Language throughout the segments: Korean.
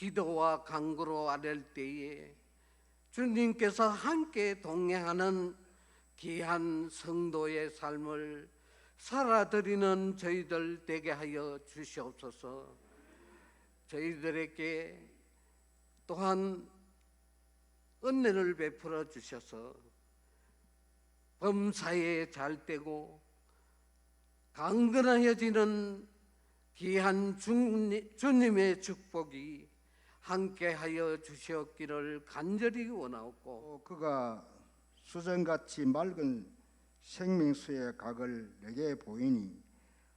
기도와 간구로 아랠 때에 주님께서 함께 동행하는 귀한 성도의 삶을 살아드리는 저희들 되게 하여 주시옵소서. 저희들에게 또한 은혜를 베풀어 주셔서 범사에 잘되고 강건하여지는 귀한 주님의 축복이 함께하여 주시옵기를 간절히 원하옵고, 그가 수정같이 맑은 생명수의 각을 내게 보이니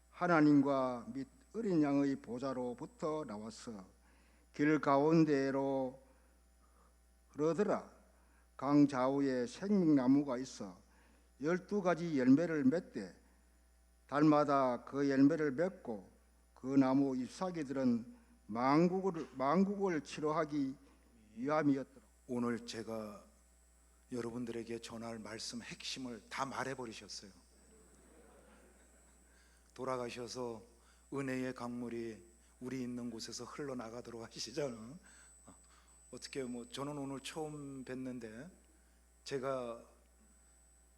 하나님과 및 어린 양의 보좌로부터 나와서 길 가운데로 흐르더라. 강 좌우에 생명나무가 있어 12가지 열매를 맺되 달마다 그 열매를 맺고 그 나무 잎사귀들은 만국을 치료하기 위함이었더라. 오늘 제가 여러분들에게 전할 말씀 핵심을 다 말해버리셨어요. 돌아가셔서 은혜의 강물이 우리 있는 곳에서 흘러나가도록 하시잖아요. 어떻게 저는 오늘 처음 뵀는데 제가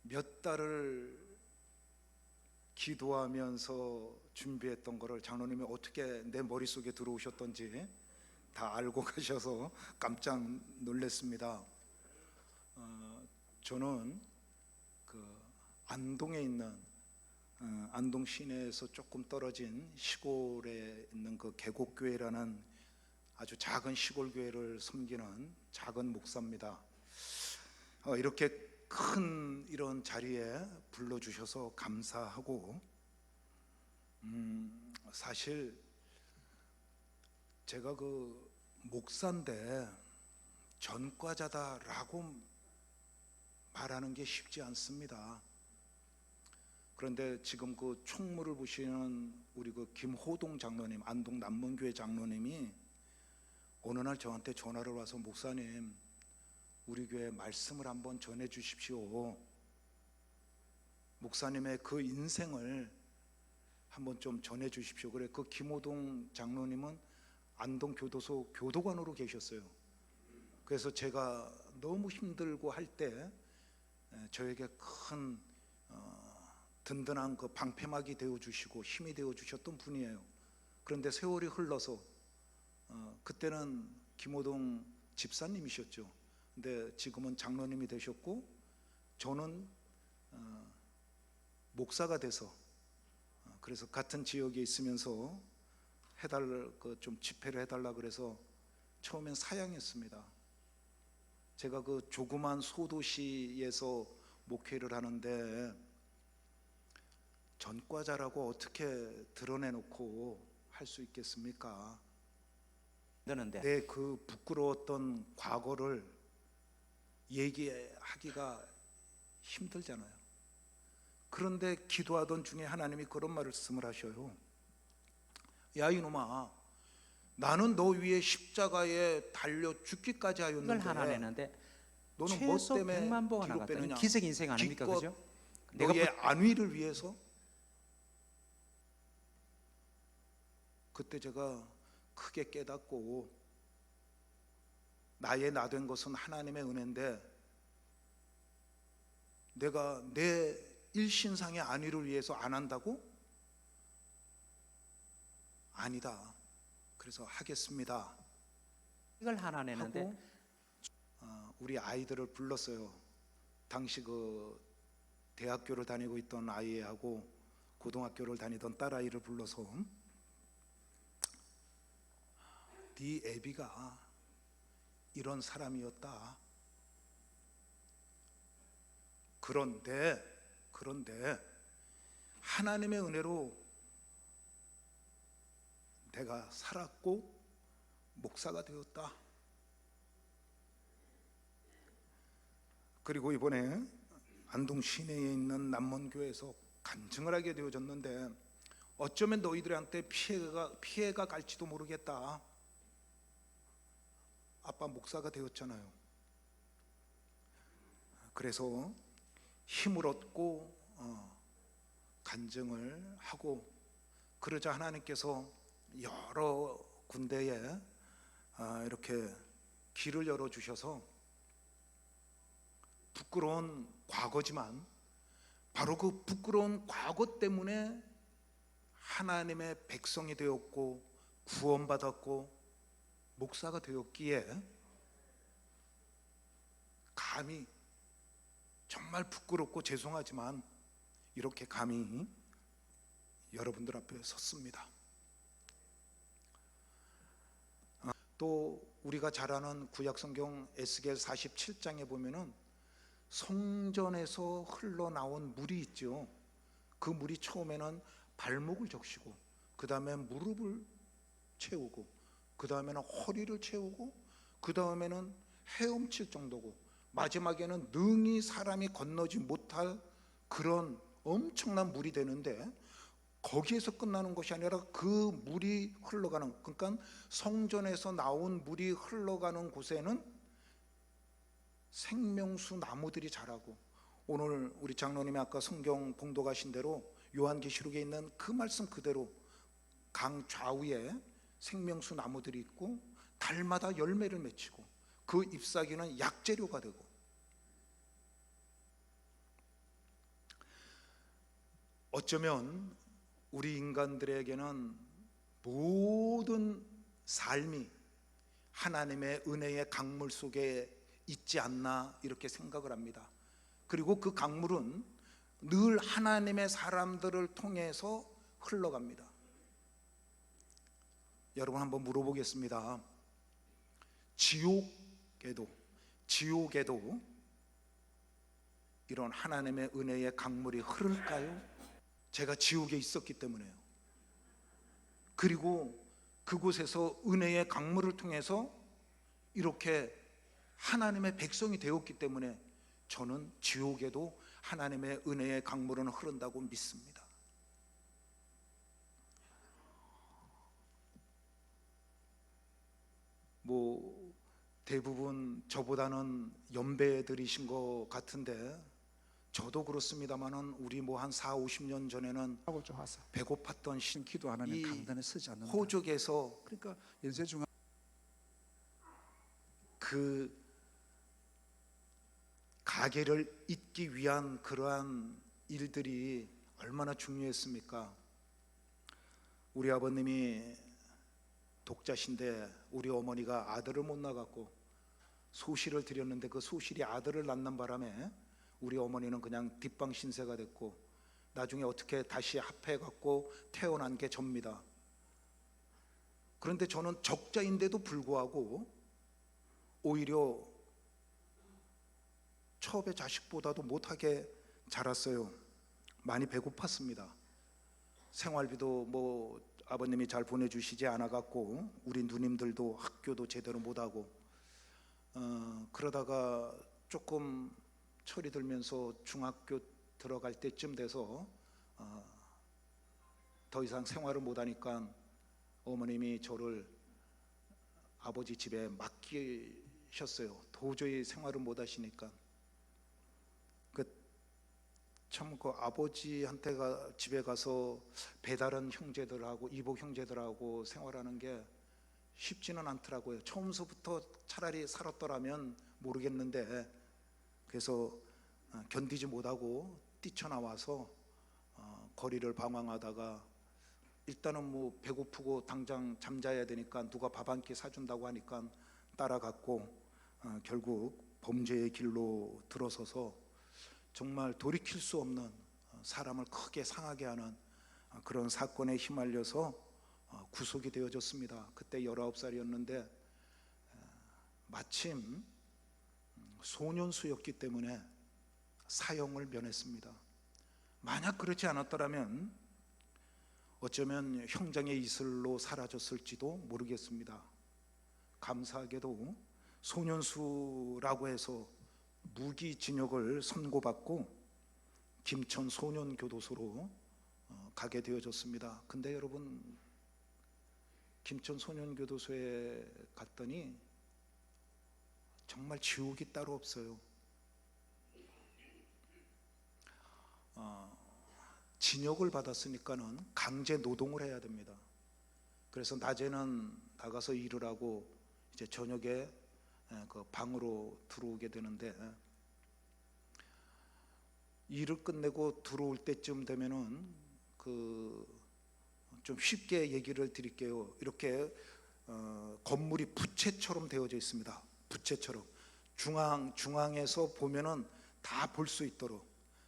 몇 달을 기도하면서 준비했던 거를 장로님이 어떻게 내 머릿속에 들어오셨던지 다 알고 가셔서 깜짝 놀랐습니다. 저는 그 안동에 있는 안동 시내에서 조금 떨어진 시골에 있는 그 계곡교회라는 아주 작은 시골 교회를 섬기는 작은 목사입니다. 이렇게 큰 이런 자리에 불러주셔서 감사하고, 사실 제가 그 목사인데 전과자다라고 말하는 게 쉽지 않습니다. 그런데 지금 그 총무를 보시는 우리 그 김호동 장로님, 안동 남문교회 장로님이 어느 날 저한테 전화를 와서, 목사님, 우리 교회 말씀을 한번 전해 주십시오. 목사님의 그 인생을 한번 좀 전해 주십시오. 그래, 그 김호동 장로님은 안동 교도소 교도관으로 계셨어요. 그래서 제가 너무 힘들고 할 때 저에게 큰 든든한 그 방패막이 되어 주시고 힘이 되어 주셨던 분이에요. 그런데 세월이 흘러서 그때는 김호동 집사님이셨죠. 근데 지금은 장로님이 되셨고, 저는 목사가 돼서, 그래서 같은 지역에 있으면서 좀 집회를 해달라 그래서 처음엔 사양했습니다. 제가 그 조그만 소도시에서 목회를 하는데 전과자라고 어떻게 드러내놓고 할 수 있겠습니까? 내 그 부끄러웠던 과거를 얘기하기가 힘들잖아요. 그런데 기도하던 중에 하나님이 그런 말씀을 하셔요. 야 이놈아, 나는 너 위에 십자가에 달려 죽기까지 하였는데 이걸 하나 내는데 너는 뭐 최소 때문에 100만 보가 뒤로 나갔다. 빼느냐? 기적 인생 아닙니까? 기껏 그죠? 너의 안위를 위해서. 그때 제가 크게 깨닫고, 나의 나 된 것은 하나님의 은혜인데 내가 내 일신상의 안위를 위해서 안 한다고? 아니다. 그래서 하겠습니다. 이걸 하나 내는데 하고, 우리 아이들을 불렀어요. 당시 그 대학교를 다니고 있던 아이하고 고등학교를 다니던 딸아이를 불러서, 네 애비가 이런 사람이었다. 그런데 하나님의 은혜로 내가 살았고 목사가 되었다. 그리고 이번에 안동 시내에 있는 남문교회에서 간증을 하게 되어졌는데, 어쩌면 너희들한테 피해가 갈지도 모르겠다. 아빠 목사가 되었잖아요. 그래서 힘을 얻고 간증을 하고, 그러자 하나님께서 여러 군데에 이렇게 길을 열어주셔서 부끄러운 과거지만 바로 그 부끄러운 과거 때문에 하나님의 백성이 되었고 구원받았고 목사가 되었기에 감히, 정말 부끄럽고 죄송하지만 이렇게 감히 여러분들 앞에 섰습니다. 또 우리가 잘 아는 구약성경 에스겔 47장에 보면은 성전에서 흘러나온 물이 있죠. 그 물이 처음에는 발목을 적시고, 그 다음에 무릎을 채우고, 그 다음에는 허리를 채우고, 그 다음에는 헤엄칠 정도고, 마지막에는 능히 사람이 건너지 못할 그런 엄청난 물이 되는데, 거기에서 끝나는 것이 아니라 그 물이 흘러가는, 그러니까 성전에서 나온 물이 흘러가는 곳에는 생명수 나무들이 자라고, 오늘 우리 장로님이 아까 성경 봉독하신 대로 요한계시록에 있는 그 말씀 그대로 강 좌우에 생명수 나무들이 있고 달마다 열매를 맺히고 그 잎사귀는 약재료가 되고, 어쩌면 우리 인간들에게는 모든 삶이 하나님의 은혜의 강물 속에 있지 않나 이렇게 생각을 합니다. 그리고 그 강물은 늘 하나님의 사람들을 통해서 흘러갑니다. 여러분 한번 물어보겠습니다. 지옥에도 이런 하나님의 은혜의 강물이 흐를까요? 제가 지옥에 있었기 때문에요. 그리고 그곳에서 은혜의 강물을 통해서 이렇게 하나님의 백성이 되었기 때문에 저는 지옥에도 하나님의 은혜의 강물은 흐른다고 믿습니다. 뭐 대부분 저보다는 연배들이신 것 같은데 저도 그렇습니다만은 우리 뭐 한 4, 50년 전에는 하고 좋아서 배고팠던 신 기도 안 하면 이 강단에 서지 않는다. 호족에서 그러니까 연세 중앙 그 가게를 잇기 위한 그러한 일들이 얼마나 중요했습니까? 우리 아버님이 독자신데 우리 어머니가 아들을 못 낳았고 소실을 드렸는데 그 소실이 아들을 낳는 바람에 우리 어머니는 그냥 뒷방 신세가 됐고 나중에 어떻게 다시 합해갖고 태어난 게 접니다. 그런데 저는 적자인데도 불구하고 오히려 처업의 자식보다도 못하게 자랐어요. 많이 배고팠습니다. 생활비도 뭐 아버님이 잘 보내주시지 않아갖고 우리 누님들도 학교도 제대로 못하고 그러다가 조금 철이 들면서 중학교 들어갈 때쯤 돼서 더 이상 생활을 못하니까 어머님이 저를 아버지 집에 맡기셨어요. 도저히 생활을 못하시니까. 참 그 아버지한테 집에 가서 배다른 형제들하고 이복 형제들하고 생활하는 게 쉽지는 않더라고요. 처음서부터 차라리 살았더라면 모르겠는데, 그래서 견디지 못하고 뛰쳐나와서 거리를 방황하다가 일단은 뭐 배고프고 당장 잠자야 되니까 누가 밥 한 끼 사준다고 하니까 따라갔고 결국 범죄의 길로 들어서서 정말 돌이킬 수 없는 사람을 크게 상하게 하는 그런 사건에 휘말려서 구속이 되어졌습니다. 그때 19살이었는데 마침 소년수였기 때문에 사형을 면했습니다. 만약 그렇지 않았더라면 어쩌면 형장의 이슬로 사라졌을지도 모르겠습니다. 감사하게도 소년수라고 해서 무기징역을 선고받고 김천 소년교도소로 가게 되어졌습니다. 근데 여러분, 김천 소년교도소에 갔더니 정말 지옥이 따로 없어요. 징역을 받았으니까는 강제 노동을 해야 됩니다. 그래서 낮에는 나가서 일을 하고 이제 저녁에 그 방으로 들어오게 되는데, 일을 끝내고 들어올 때쯤 되면은 좀 쉽게 얘기를 드릴게요. 이렇게 건물이 부채처럼 되어져 있습니다. 부채처럼 중앙에서 보면은 다 볼 수 있도록,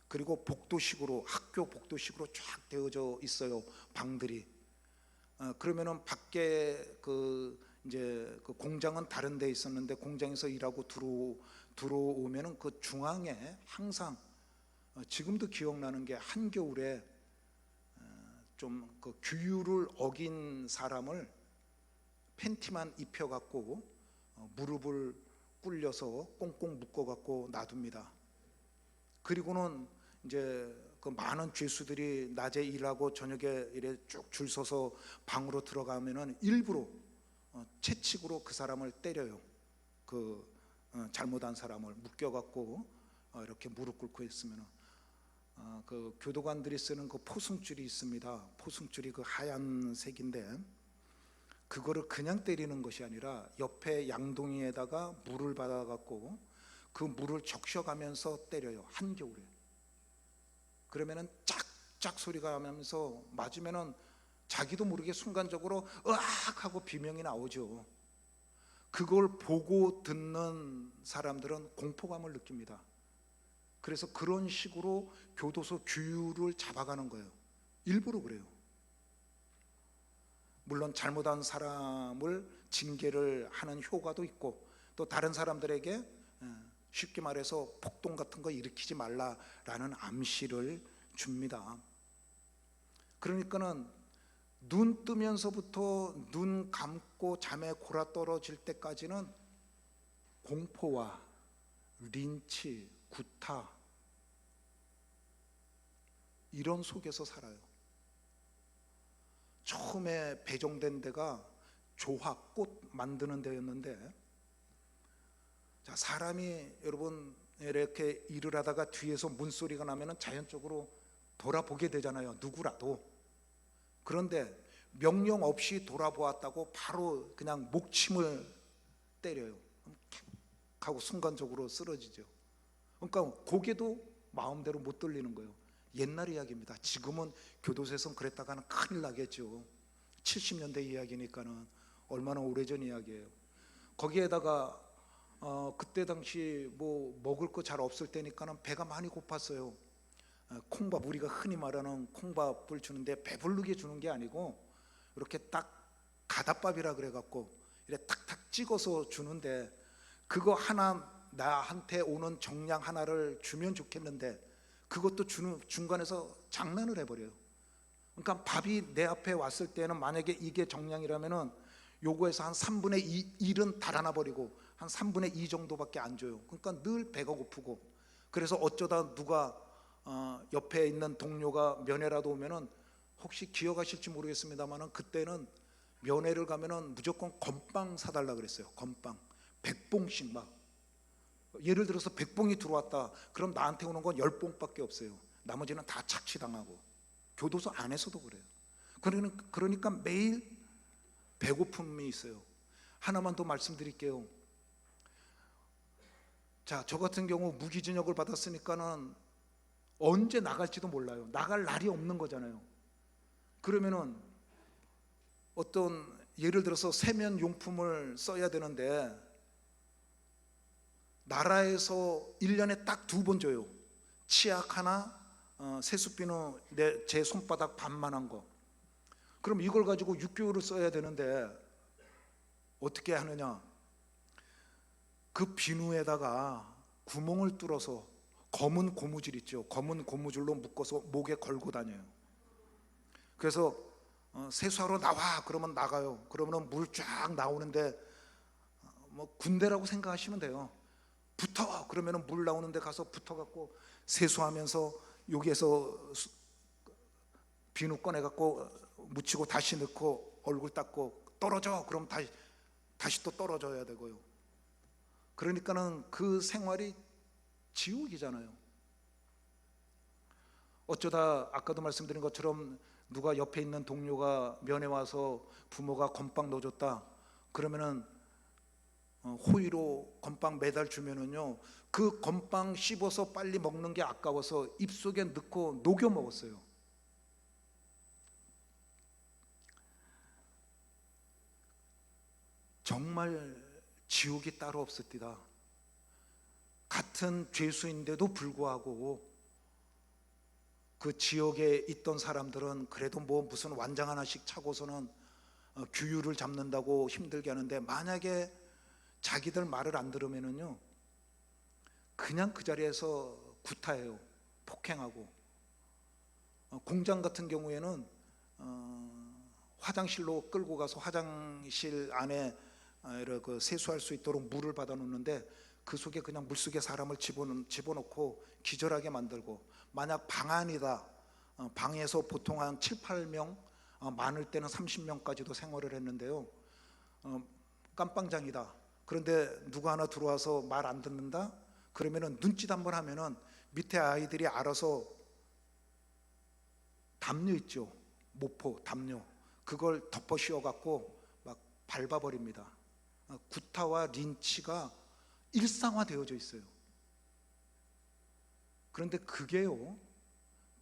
그리고 복도식으로, 학교 복도식으로 쫙 되어져 있어요, 방들이. 그러면은 밖에 이제 그 공장은 다른 데 있었는데, 공장에서 일하고 들어오면은 그 중앙에 항상, 지금도 기억나는 게, 한겨울에 좀 그 규율을 어긴 사람을 팬티만 입혀갖고 무릎을 꿇려서 꽁꽁 묶어갖고 놔둡니다. 그리고는 이제 그 많은 죄수들이 낮에 일하고 저녁에 이래 쭉 줄 서서 방으로 들어가면은 일부러 채찍으로 그 사람을 때려요. 잘못한 사람을 묶여갖고 이렇게 무릎 꿇고 있으면은, 그 교도관들이 쓰는 그 포승줄이 있습니다. 포승줄이 그 하얀색인데, 그거를 그냥 때리는 것이 아니라 옆에 양동이에다가 물을 받아갖고 그 물을 적셔가면서 때려요, 한겨울에. 그러면은 짝짝 소리가 나면서 맞으면은 자기도 모르게 순간적으로 으악 하고 비명이 나오죠. 그걸 보고 듣는 사람들은 공포감을 느낍니다. 그래서 그런 식으로 교도소 규율을 잡아가는 거예요. 일부러 그래요. 물론 잘못한 사람을 징계를 하는 효과도 있고, 또 다른 사람들에게 쉽게 말해서 폭동 같은 거 일으키지 말라라는 암시를 줍니다. 그러니까는 눈 뜨면서부터 눈 감고 잠에 골아 떨어질 때까지는 공포와 린치, 구타, 이런 속에서 살아요. 처음에 배정된 데가 조합, 꽃 만드는 데였는데, 자, 사람이 여러분 이렇게 일을 하다가 뒤에서 문소리가 나면은 자연적으로 돌아보게 되잖아요, 누구라도. 그런데 명령 없이 돌아보았다고 바로 그냥 목침을 때려요. 하고 순간적으로 쓰러지죠. 그러니까 고개도 마음대로 못 돌리는 거예요. 옛날 이야기입니다. 지금은 교도소에서는 그랬다가는 큰일 나겠죠. 70년대 이야기니까는 얼마나 오래전 이야기예요. 거기에다가 그때 당시 뭐 먹을 거 잘 없을 때니까는 배가 많이 고팠어요. 콩밥, 우리가 흔히 말하는 콩밥을 주는데 배부르게 주는 게 아니고 이렇게 딱 가닥밥이라 그래갖고 이렇게 탁탁 찍어서 주는데, 그거 하나, 나한테 오는 정량 하나를 주면 좋겠는데 그것도 중간에서 장난을 해버려요. 그러니까 밥이 내 앞에 왔을 때는 만약에 이게 정량이라면은 요거에서 한 3분의 1은 달아나 버리고 한 3분의 2 정도밖에 안 줘요. 그러니까 늘 배가 고프고, 그래서 어쩌다 누가 옆에 있는 동료가 면회라도 오면은, 혹시 기억하실지 모르겠습니다만은 그때는 면회를 가면은 무조건 건빵 사달라 그랬어요. 건빵 100봉씩, 막 예를 들어서 100봉이 들어왔다 그럼 나한테 오는 건 10봉밖에 없어요. 나머지는 다 착취당하고. 교도소 안에서도 그래요. 그러니까 매일 배고픔이 있어요. 하나만 더 말씀드릴게요. 자, 저 같은 경우 무기징역을 받았으니까는 언제 나갈지도 몰라요. 나갈 날이 없는 거잖아요. 그러면은 어떤, 예를 들어서 세면 용품을 써야 되는데 나라에서 1년에 딱 2번 줘요. 치약 하나, 세수비누 제 손바닥 반만한 거. 그럼 이걸 가지고 6개월을 써야 되는데 어떻게 하느냐? 그 비누에다가 구멍을 뚫어서 검은 고무줄 있죠. 검은 고무줄로 묶어서 목에 걸고 다녀요. 그래서 세수하러 나와 그러면 나가요. 그러면 물 쫙 나오는데 뭐 군대라고 생각하시면 돼요. 붙어 그러면 물 나오는데 가서 붙어갖고 세수하면서 여기에서 비누 꺼내갖고 묻히고 다시 넣고 얼굴 닦고, 떨어져 그럼 다시 또 떨어져야 되고요. 그러니까는 그 생활이 지옥이잖아요. 어쩌다 아까도 말씀드린 것처럼 누가 옆에 있는 동료가 면회 와서 부모가 건빵 넣어줬다 그러면은 호의로 건빵 매달 주면은요, 그 건빵 씹어서 빨리 먹는 게 아까워서 입속에 넣고 녹여 먹었어요. 정말 지옥이 따로 없었디다. 같은 죄수인데도 불구하고 그 지역에 있던 사람들은 그래도 뭐 무슨 완장 하나씩 차고서는 규율을 잡는다고 힘들게 하는데, 만약에 자기들 말을 안 들으면은요 그냥 그 자리에서 구타해요. 폭행하고. 공장 같은 경우에는 화장실로 끌고 가서 화장실 안에 그 세수할 수 있도록 물을 받아 놓는데, 그 속에 그냥 물속에 사람을 집어넣고 기절하게 만들고, 만약 방 안이다, 방에서 보통 한 7, 8명, 많을 때는 30명까지도 생활을 했는데요, 깜빵장이다. 그런데 누가 하나 들어와서 말 안 듣는다? 그러면은 눈짓 한번 하면은 밑에 아이들이 알아서 담요 있죠, 모포 담요, 그걸 덮어 씌워 갖고 막 밟아버립니다. 구타와 린치가 일상화되어져 있어요. 그런데 그게요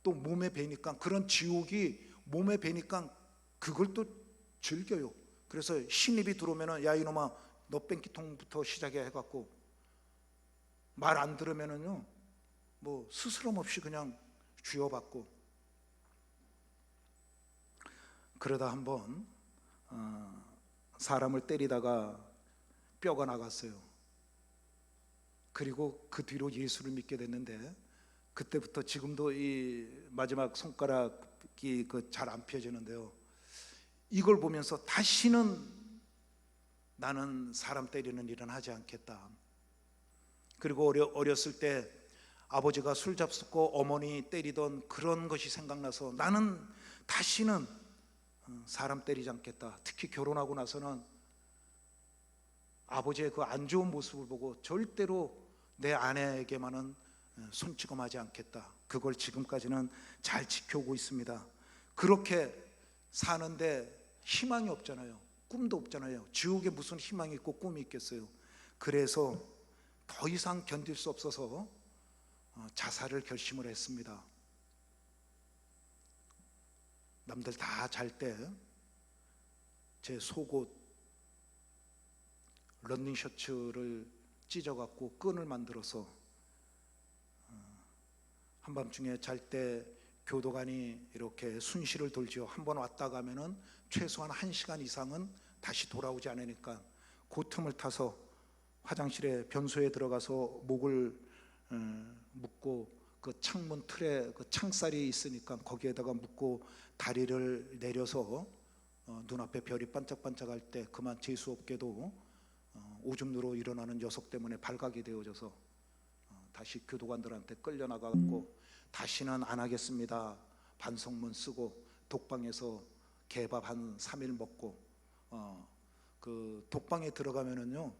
또 몸에 배니까, 그런 지옥이 몸에 배니까 그걸 또 즐겨요. 그래서 신입이 들어오면은 야 이놈아 너 뺑기통부터 시작해 해갖고 말 안 들으면은요 뭐 스스럼 없이 그냥 쥐어받고. 그러다 한번 사람을 때리다가 뼈가 나갔어요. 그리고 그 뒤로 예수를 믿게 됐는데, 그때부터 지금도 이 마지막 손가락이 잘 안 펴지는데요, 이걸 보면서 다시는 나는 사람 때리는 일은 하지 않겠다. 그리고 어렸을 때 아버지가 술 잡수고 어머니 때리던 그런 것이 생각나서 나는 다시는 사람 때리지 않겠다. 특히 결혼하고 나서는 아버지의 그 안 좋은 모습을 보고 절대로 내 아내에게만은 손찌검하지 않겠다. 그걸 지금까지는 잘 지켜오고 있습니다. 그렇게 사는데 희망이 없잖아요. 꿈도 없잖아요. 지옥에 무슨 희망이 있고 꿈이 있겠어요. 그래서 더 이상 견딜 수 없어서 자살을 결심을 했습니다. 남들 다 잘 때 제 속옷 런닝 셔츠를 찢어갖고 끈을 만들어서 한밤중에 잘 때 교도관이 이렇게 순시를 돌지요. 한번 왔다 가면은 최소한 1시간 이상은 다시 돌아오지 않으니까 그 틈을 타서 화장실에 변소에 들어가서 목을 묶고, 그 창문 틀에 그 창살이 있으니까 거기에다가 묶고 다리를 내려서 눈앞에 별이 반짝반짝할 때 그만 재수없게도 오줌 누러 일어나는 녀석 때문에 발각이 되어져서 다시 교도관들한테 끌려나가고, 다시는 안 하겠습니다 반성문 쓰고 독방에서 개밥 한 3일 먹고, 그 독방에 들어가면은요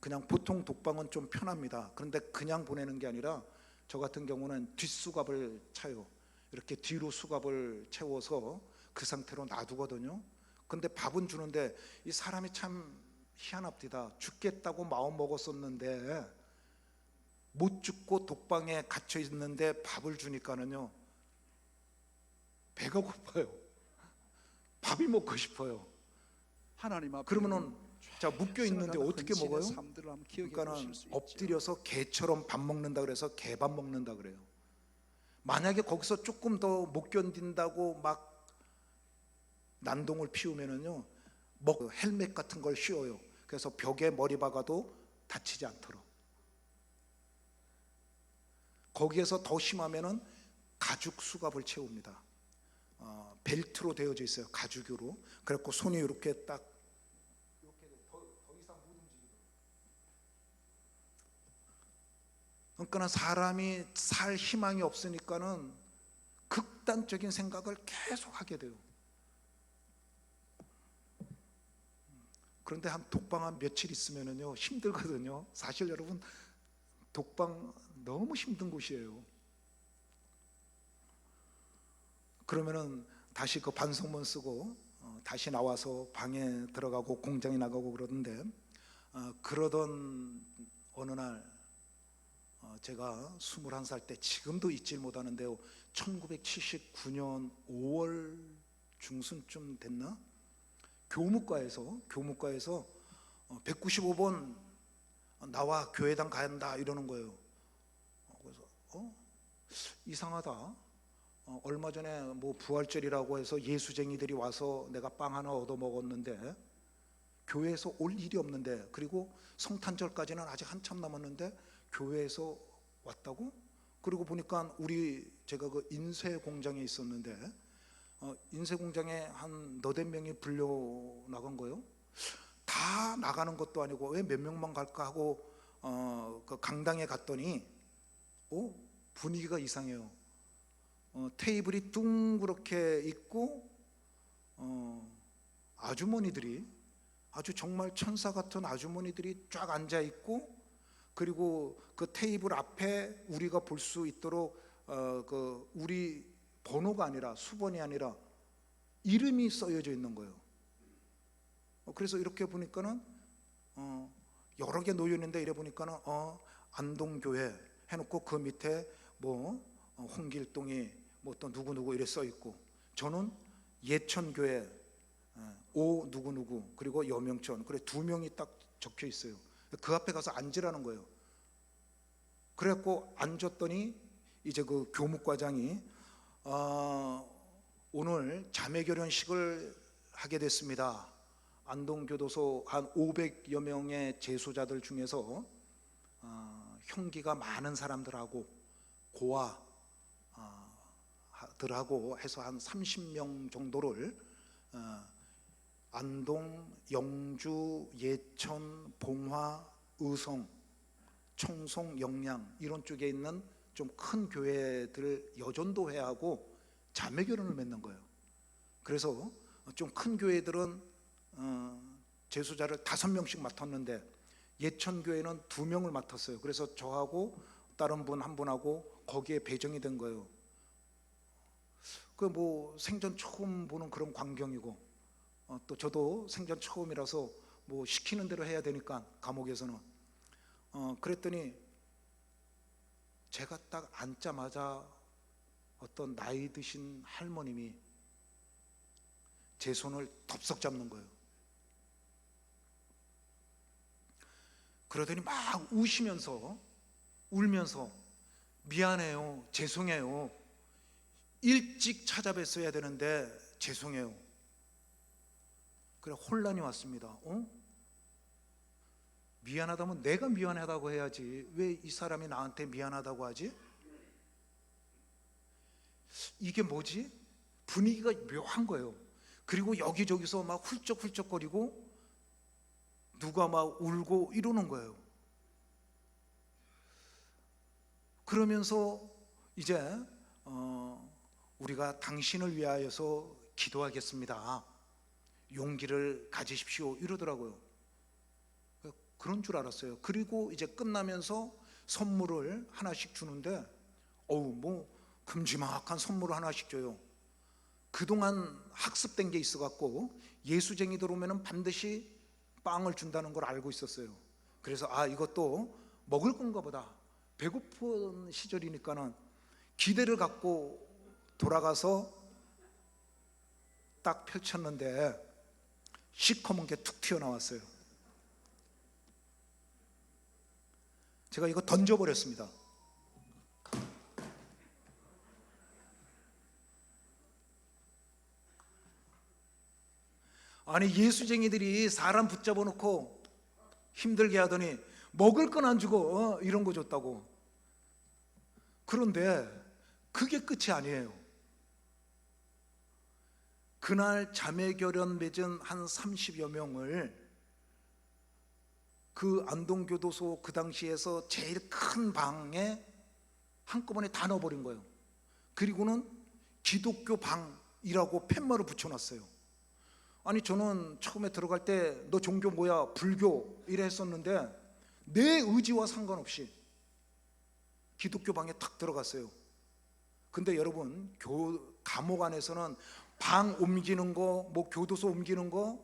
그냥 보통 독방은 좀 편합니다. 그런데 그냥 보내는 게 아니라 저 같은 경우는 뒷수갑을 차요. 이렇게 뒤로 수갑을 채워서 그 상태로 놔두거든요. 근데 밥은 주는데 이 사람이 참 희한합니다. 죽겠다고 마음 먹었었는데 못 죽고 독방에 갇혀 있는데 밥을 주니까는요 배가 고파요. 밥이 먹고 싶어요. 하나님 앞에 그러면은 자 묶여 있는데 어떻게 먹어요? 그러니까는 그러니까는 엎드려서 개처럼 밥 먹는다 그래서 개밥 먹는다 그래요. 만약에 거기서 조금 더 못 견딘다고 막 난동을 피우면은요 헬멧 같은 걸 씌워요. 그래서 벽에 머리 박아도 다치지 않도록. 거기에서 더 심하면은 가죽 수갑을 채웁니다. 벨트로 되어져 있어요. 가죽으로. 그래갖고 손이 이렇게 딱 이렇게 더 이상 못 움직이도록. 그러니까는 사람이 살 희망이 없으니까는 극단적인 생각을 계속 하게 돼요. 그런데 한 독방 한 며칠 있으면은요 힘들거든요. 사실 여러분 독방 너무 힘든 곳이에요. 그러면은 다시 그 반성문 쓰고 다시 나와서 방에 들어가고 공장에 나가고 그러는데 그러던 어느 날 제가 21살 때, 지금도 잊질 못하는데요, 1979년 5월 중순쯤 됐나? 교무과에서 195번 나와 교회당 간다 이러는 거예요. 그래서 이상하다. 얼마 전에 뭐 부활절이라고 해서 예수쟁이들이 와서 내가 빵 하나 얻어 먹었는데 교회에서 올 일이 없는데, 그리고 성탄절까지는 아직 한참 남았는데 교회에서 왔다고? 그리고 보니까 제가 그 인쇄 공장에 있었는데 인쇄 공장에 한 너댓 명이 불려 나간 거예요. 다 나가는 것도 아니고 왜 몇 명만 갈까 하고 그 강당에 갔더니 분위기가 이상해요. 테이블이 둥그렇게 있고 아주머니들이, 아주 정말 천사 같은 아주머니들이 쫙 앉아 있고, 그리고 그 테이블 앞에 우리가 볼 수 있도록 그 우리 번호가 아니라, 수번이 아니라 이름이 써여져 있는 거예요. 그래서 이렇게 보니까는 여러 개 놓여 있는데, 이래 보니까는 안동교회 해놓고 그 밑에 뭐 홍길동이 뭐 또 누구 이래 써 있고, 저는 예천교회 오 누구 그리고 여명천, 그래 2명이 딱 적혀 있어요. 그 앞에 가서 앉으라는 거예요. 그래갖고 앉았더니 이제 그 교무과장이 오늘 자매결연식을 하게 됐습니다. 안동교도소 한 500여 명의 재소자들 중에서 형기가 많은 사람들하고 고아들하고 해서 한 30명 정도를 안동, 영주, 예천, 봉화, 의성, 청송, 영양 이런 쪽에 있는 좀 큰 교회들 여전도회하고 자매결연을 맺는 거예요. 그래서 좀 큰 교회들은 재소자를 5명씩 맡았는데 예천교회는 2명을 맡았어요. 그래서 저하고 다른 분 한 분하고 거기에 배정이 된 거예요. 그 뭐 생전 처음 보는 그런 광경이고, 또 저도 생전 처음이라서 뭐 시키는 대로 해야 되니까 감옥에서는 그랬더니 제가 딱 앉자마자 어떤 나이 드신 할머님이 제 손을 덥석 잡는 거예요. 그러더니 막 울면서 미안해요, 죄송해요, 일찍 찾아뵀어야 되는데 죄송해요. 그래 혼란이 왔습니다. 미안하다면 내가 미안하다고 해야지, 왜 이 사람이 나한테 미안하다고 하지? 이게 뭐지? 분위기가 묘한 거예요. 그리고 여기저기서 막 훌쩍훌쩍거리고 누가 막 울고 이러는 거예요. 그러면서 이제 우리가 당신을 위하여서 기도하겠습니다, 용기를 가지십시오 이러더라고요. 그런 줄 알았어요. 그리고 이제 끝나면서 선물을 하나씩 주는데 뭐 큼지막한 선물을 하나씩 줘요. 그동안 학습된 게 있어 갖고 예수쟁이들 오면은 반드시 빵을 준다는 걸 알고 있었어요. 그래서 이것도 먹을 건가 보다, 배고픈 시절이니까는 기대를 갖고 돌아가서 딱 펼쳤는데 시커먼 게 툭 튀어나왔어요. 제가 이거 던져버렸습니다. 아니 예수쟁이들이 사람 붙잡아 놓고 힘들게 하더니 먹을 건 안 주고 이런 거 줬다고. 그런데 그게 끝이 아니에요. 그날 자매결연 맺은 한 30여 명을 그 안동교도소 그 당시에서 제일 큰 방에 한꺼번에 다 넣어버린 거예요. 그리고는 기독교 방이라고 팻말을 붙여놨어요. 아니 저는 처음에 들어갈 때 너 종교 뭐야? 불교 이래 했었는데 내 의지와 상관없이 기독교 방에 탁 들어갔어요. 근데 여러분 감옥 안에서는 방 옮기는 거, 뭐 교도소 옮기는 거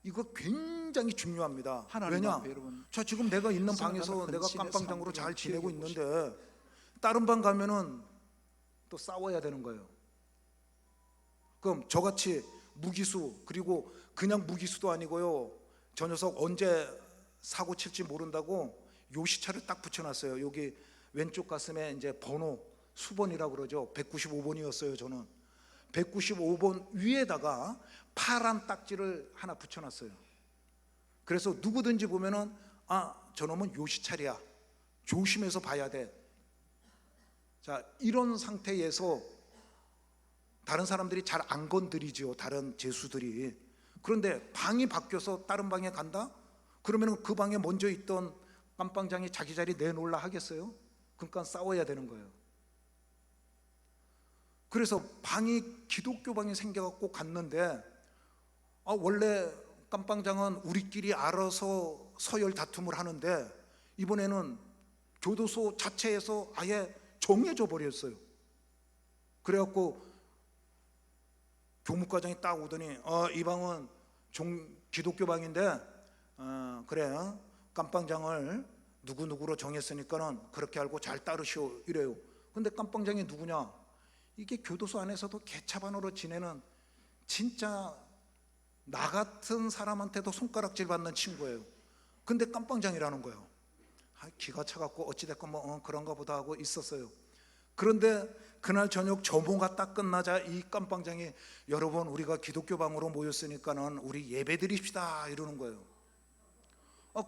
이거 굉장히 중요합니다. 하나님 왜냐? 앞에 여러분 자, 지금 내가 있는 살아가는 방에서 내가 헌신의 깜빵장으로 삶을 잘 지내고 기억해 있는데 다른 방 가면은 또 싸워야 되는 거예요. 그럼 저같이 무기수, 그리고 그냥 무기수도 아니고요, 저 녀석 언제 사고 칠지 모른다고 요시차를 딱 붙여놨어요. 여기 왼쪽 가슴에 이제 번호, 수번이라고 그러죠. 195번이었어요. 저는 195번 위에다가 파란 딱지를 하나 붙여놨어요. 그래서 누구든지 보면은 아, 저놈은 요시찰이야, 조심해서 봐야 돼. 자, 이런 상태에서 다른 사람들이 잘 안 건드리죠, 다른 죄수들이. 그런데 방이 바뀌어서 다른 방에 간다? 그러면 그 방에 먼저 있던 깜빵장이 자기 자리 내놓으려 하겠어요? 그러니까 싸워야 되는 거예요. 그래서 방이 기독교 방이 생겨갖고 갔는데, 원래 깜빵장은 우리끼리 알아서 서열 다툼을 하는데 이번에는 교도소 자체에서 아예 정해져 버렸어요. 그래갖고 교무과장이 딱 오더니 이 방은 기독교 방인데 그래, 깜빵장을 누구누구로 정했으니까는 그렇게 알고 잘 따르시오, 이래요. 근데 깜빵장이 누구냐? 이게 교도소 안에서도 개차반으로 지내는 진짜 나 같은 사람한테도 손가락질 받는 친구예요. 근데 깜빵장이라는 거예요. 기가 차갖고 어찌됐건 뭐 그런가 보다 하고 있었어요. 그런데 그날 저녁 점호가 딱 끝나자 이 깜빵장이 여러분, 우리가 기독교 방으로 모였으니까는 우리 예배 드립시다, 이러는 거예요.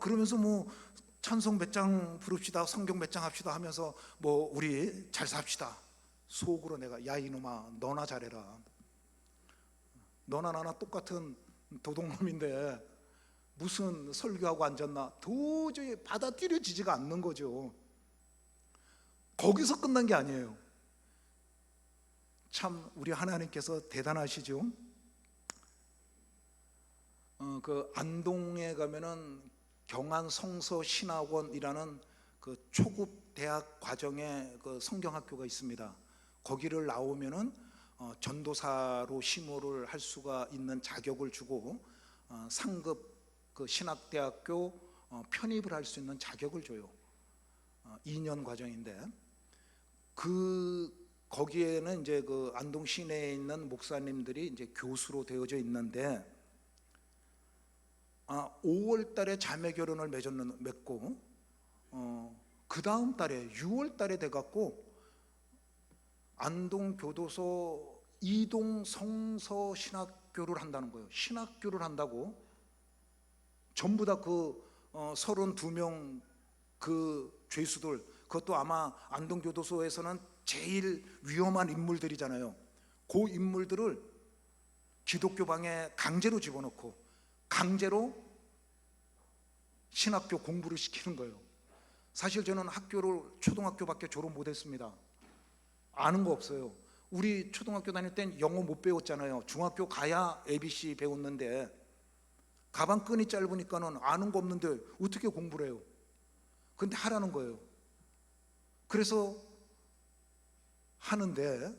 그러면서 뭐 찬송 몇 장 부릅시다, 성경 몇 장 합시다 하면서 뭐 우리 잘 삽시다. 속으로 내가 야 이놈아, 너나 잘해라. 너나 나나 똑같은 도둑놈인데 무슨 설교하고 앉았나, 도저히 받아들여지지가 않는 거죠. 거기서 끝난 게 아니에요. 참 우리 하나님께서 대단하시죠. 그 안동에 가면은 경안 성서 신학원이라는 그 초급 대학 과정의 그 성경학교가 있습니다. 거기를 나오면은 전도사로 심호를 할 수가 있는 자격을 주고 상급 그 신학대학교 편입을 할 수 있는 자격을 줘요. 2년 과정인데 거기에는 이제 그 안동 시내에 있는 목사님들이 이제 교수로 되어져 있는데 5월 달에 자매 결혼을 맺고 그 다음 달에 6월 달에 돼 갖고 안동 교도소 이동 성서 신학교를 한다는 거예요. 신학교를 한다고 전부 다 그 32명 그 죄수들, 그것도 아마 안동 교도소에서는 제일 위험한 인물들이잖아요. 그 인물들을 기독교 방에 강제로 집어넣고 강제로 신학교 공부를 시키는 거예요. 사실 저는 학교를 초등학교밖에 졸업 못했습니다. 아는 거 없어요. 우리 초등학교 다닐 땐 영어 못 배웠잖아요. 중학교 가야 ABC 배웠는데 가방 끈이 짧으니까는 아는 거 없는데 어떻게 공부를 해요? 근데 하라는 거예요. 그래서 하는데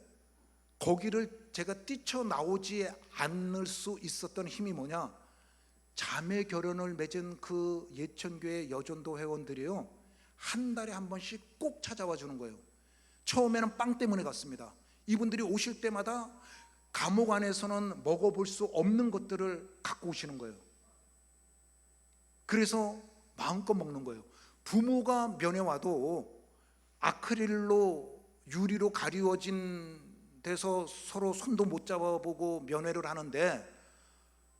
거기를 제가 뛰쳐나오지 않을 수 있었던 힘이 뭐냐? 자매 결혼을 맺은 그 예천교회 여전도 회원들이요, 한 달에 한 번씩 꼭 찾아와 주는 거예요. 처음에는 빵 때문에 갔습니다. 이분들이 오실 때마다 감옥 안에서는 먹어볼 수 없는 것들을 갖고 오시는 거예요. 그래서 마음껏 먹는 거예요. 부모가 면회 와도 아크릴로 유리로 가리워진 데서 서로 손도 못 잡아보고 면회를 하는데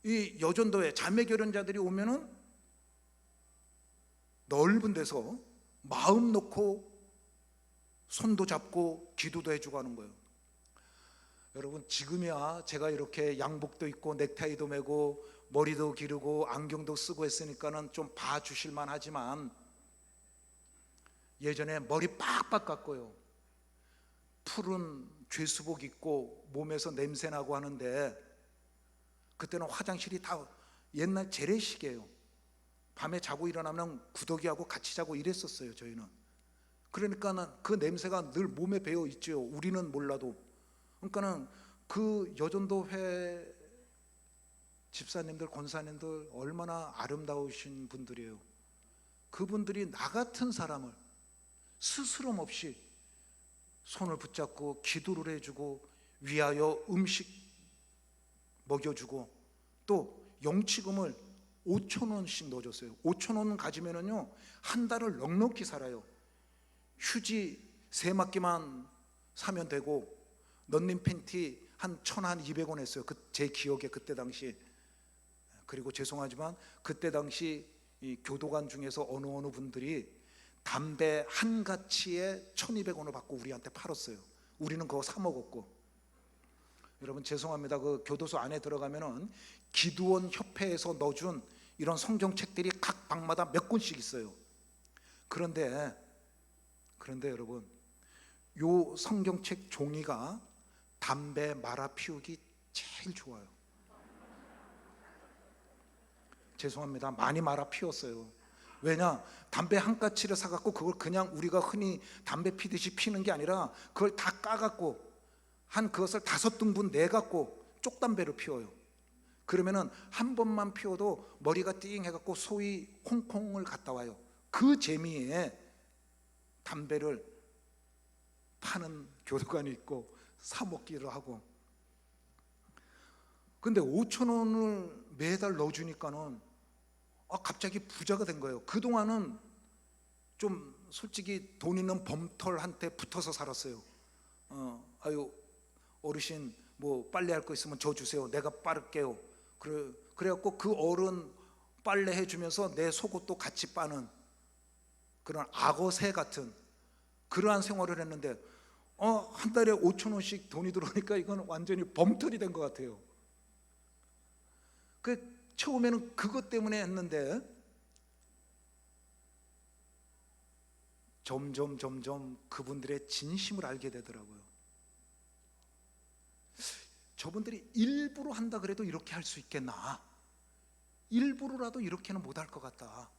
이 여전도에 자매 결혼자들이 오면은 넓은 데서 마음 놓고 손도 잡고 기도도 해주고 하는 거예요. 여러분, 지금이야 제가 이렇게 양복도 입고 넥타이도 매고 머리도 기르고 안경도 쓰고 했으니까는 좀 봐주실만 하지만 예전에 머리 빡빡 깎고요, 푸른 죄수복 입고 몸에서 냄새나고 하는데 그때는 화장실이 다 옛날 재래식이에요. 밤에 자고 일어나면 구더기하고 같이 자고 이랬었어요, 저희는. 그러니까는 그 냄새가 늘 몸에 배어 있죠. 우리는 몰라도. 그러니까는 그 여전도회 집사님들, 권사님들 얼마나 아름다우신 분들이에요. 그분들이 나 같은 사람을 스스럼 없이 손을 붙잡고 기도를 해주고 위하여 음식 먹여주고 또 영치금을 5,000원씩 넣어줬어요. 5,000원 가지면은요 한 달을 넉넉히 살아요. 휴지 3맞기만 사면 되고 런닝 팬티 한 1,200원 했어요. 제 기억에 그때 당시. 그리고 죄송하지만 그때 당시 이 교도관 중에서 어느 분들이 담배 한 가치에 1,200원을 받고 우리한테 팔았어요. 우리는 그거 사 먹었고. 여러분 죄송합니다. 그 교도소 안에 들어가면은 기도원 협회에서 넣어준 이런 성경책들이 각 방마다 몇 권씩 있어요. 그런데 여러분, 요 성경책 종이가 담배 말아 피우기 제일 좋아요. 죄송합니다. 많이 말아 피웠어요. 왜냐? 담배 한 가치를 사갖고 그걸 그냥 우리가 흔히 담배 피듯이 피는 게 아니라 그걸 다 까갖고 한 그것을 5등분 내갖고 쪽담배를 피워요. 그러면은 한 번만 피워도 머리가 띵 해갖고 소위 홍콩을 갔다 와요. 그 재미에 담배를 파는 교도관이 있고 사 먹기를 하고. 근데 5,000원을 매달 넣어주니까는 갑자기 부자가 된 거예요. 그동안은 좀 솔직히 돈 있는 범털한테 붙어서 살았어요. 아유 어르신 뭐 빨래할 거 있으면 저 주세요. 내가 빠를게요. 그래갖고 그 어른 빨래 해주면서 내 속옷도 같이 빠는 그런 악어새 같은 그러한 생활을 했는데 한 달에 5,000원씩 돈이 들어오니까 이건 완전히 범털이 된 것 같아요. 처음에는 그것 때문에 했는데 점점 그분들의 진심을 알게 되더라고요. 저분들이 일부러 한다 그래도 이렇게 할 수 있겠나? 일부러라도 이렇게는 못할 것 같다.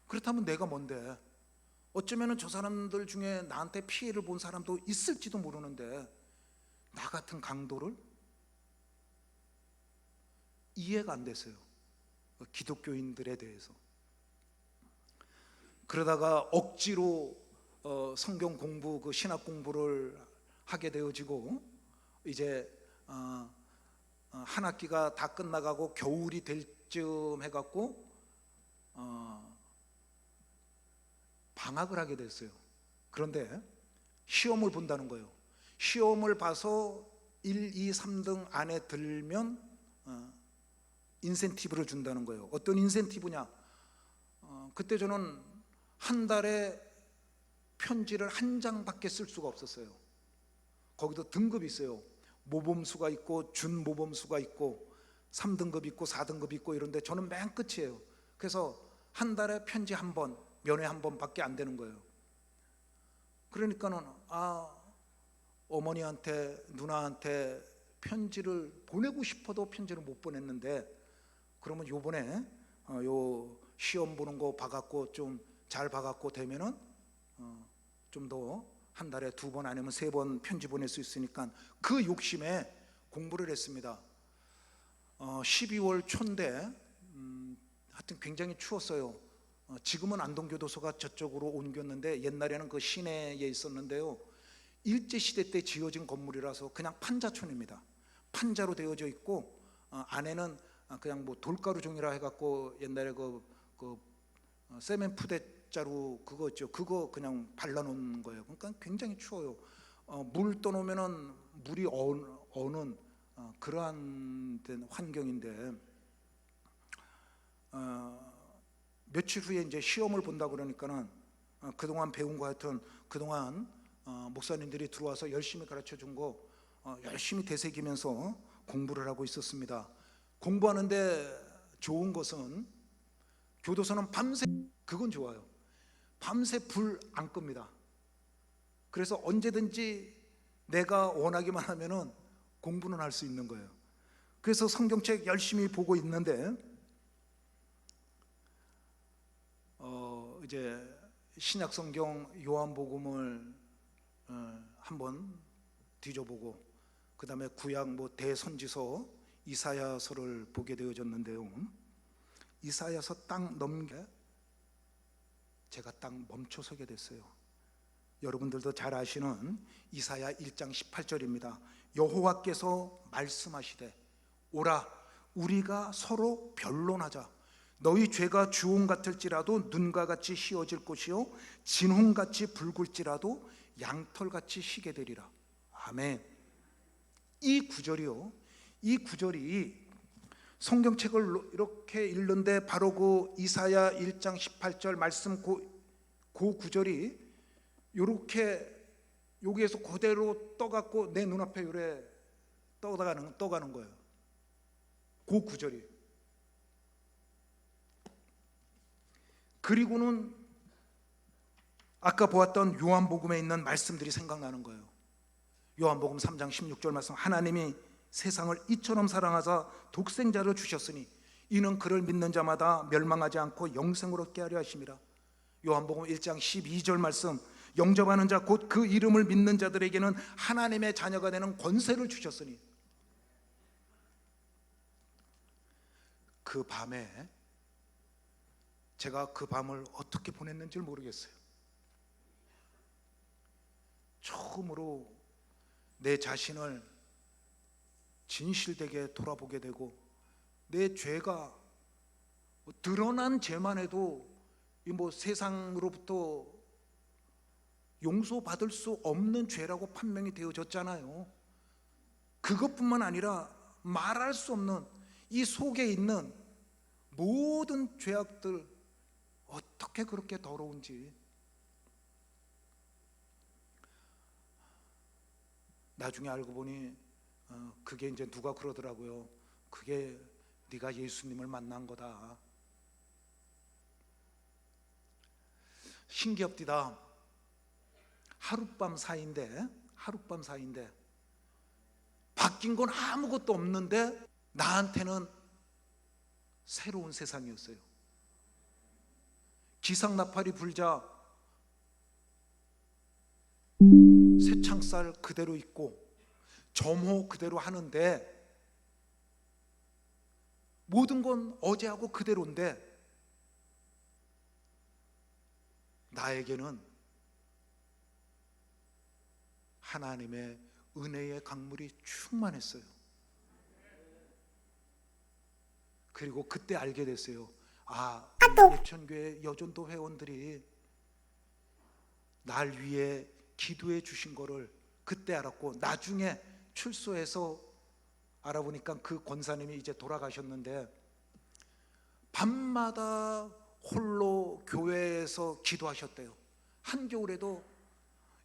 그렇다면 내가 뭔데? 어쩌면 저 사람들 중에 나한테 피해를 본 사람도 있을지도 모르는데 나 같은 강도를 이해가 안 됐어요. 기독교인들에 대해서. 그러다가 억지로 성경 공부, 그 신학 공부를 하게 되어지고 이제 한 학기가 다 끝나가고 겨울이 될 쯤 해갖고 방학을 하게 됐어요. 그런데 시험을 본다는 거예요. 시험을 봐서 1, 2, 3등 안에 들면 인센티브를 준다는 거예요. 어떤 인센티브냐? 그때 저는 한 달에 편지를 한 장밖에 쓸 수가 없었어요. 거기도 등급이 있어요. 모범수가 있고 준모범수가 있고 3등급 있고 4등급 있고 이런데 저는 맨 끝이에요. 그래서 한 달에 편지 한 번, 면회 한 번밖에 안 되는 거예요. 그러니까는 어머니한테 누나한테 편지를 보내고 싶어도 편지를 못 보냈는데 그러면 요번에 요 시험 보는 거 봐갖고 좀 잘 봐갖고 되면은 좀 더 한 달에 2번 아니면 3번 편지 보낼 수 있으니까 그 욕심에 공부를 했습니다. 12월 초인데 하여튼 굉장히 추웠어요. 지금은 안동교도소가 저쪽으로 옮겼는데 옛날에는 그 시내에 있었는데요. 일제시대 때 지어진 건물이라서 그냥 판자촌입니다. 판자로 되어져 있고 안에는 그냥 뭐 돌가루 종이라 해갖고 옛날에 그 세멘 푸대자루 그거 있죠. 그거 그냥 발라놓은 거예요. 그러니까 굉장히 추워요. 물 떠놓으면은 물이 어는 그러한 환경인데 며칠 후에 이제 시험을 본다 그러니까는 그동안 배운 거 하여튼 그동안 목사님들이 들어와서 열심히 가르쳐 준 거 열심히 되새기면서 공부를 하고 있었습니다. 공부하는데 좋은 것은 교도소는 밤새 그건 좋아요. 밤새 불 안 끕니다. 그래서 언제든지 내가 원하기만 하면은 공부는 할 수 있는 거예요. 그래서 성경책 열심히 보고 있는데 이제 신약 성경 요한복음을 한번 뒤져보고 그다음에 구약 뭐 대선지서 이사야서를 보게 되어졌는데요. 이사야서 딱 넘게 제가 딱 멈춰서게 됐어요. 여러분들도 잘 아시는 이사야 1장 18절입니다. 여호와께서 말씀하시되 오라 우리가 서로 변론하자. 너희 죄가 주홍 같을지라도 눈과 같이 휘어질 것이요 진홍같이 붉을지라도 양털같이 희게 되리라. 아멘. 이 구절이요, 이 구절이 성경책을 이렇게 읽는데 바로 그 이사야 1장 18절 말씀 그 구절이 이렇게 여기에서 그대로 떠갖고 내 눈앞에 요래 떠가는 거예요. 그 구절이. 그리고는 아까 보았던 요한복음에 있는 말씀들이 생각나는 거예요. 요한복음 3장 16절 말씀, 하나님이 세상을 이처럼 사랑하사 독생자를 주셨으니 이는 그를 믿는 자마다 멸망하지 않고 영생을 얻게 하려 하심이라. 요한복음 1장 12절 말씀, 영접하는 자 곧 그 이름을 믿는 자들에게는 하나님의 자녀가 되는 권세를 주셨으니. 그 밤에 제가 그 밤을 어떻게 보냈는지 모르겠어요. 처음으로 내 자신을 진실되게 돌아보게 되고, 내 죄가 드러난 죄만 해도 이 세상으로부터 용서받을 수 없는 죄라고 판명이 되어졌잖아요. 그것뿐만 아니라 말할 수 없는 이 속에 있는 모든 죄악들, 어떻게 그렇게 더러운지. 나중에 알고 보니 그게 이제 누가 그러더라고요. 그게 네가 예수님을 만난 거다. 신기합디다. 하룻밤 사이인데 바뀐 건 아무것도 없는데 나한테는 새로운 세상이었어요. 기상나팔이 불자 새창살 그대로 있고 점호 그대로 하는데 모든 건 어제하고 그대로인데 나에게는 하나님의 은혜의 강물이 충만했어요. 그리고 그때 알게 됐어요. 예천교회 여전도 회원들이 날 위해 기도해 주신 거를 그때 알았고, 나중에 출소해서 알아보니까 그 권사님이 이제 돌아가셨는데 밤마다 홀로 교회에서 기도하셨대요. 한겨울에도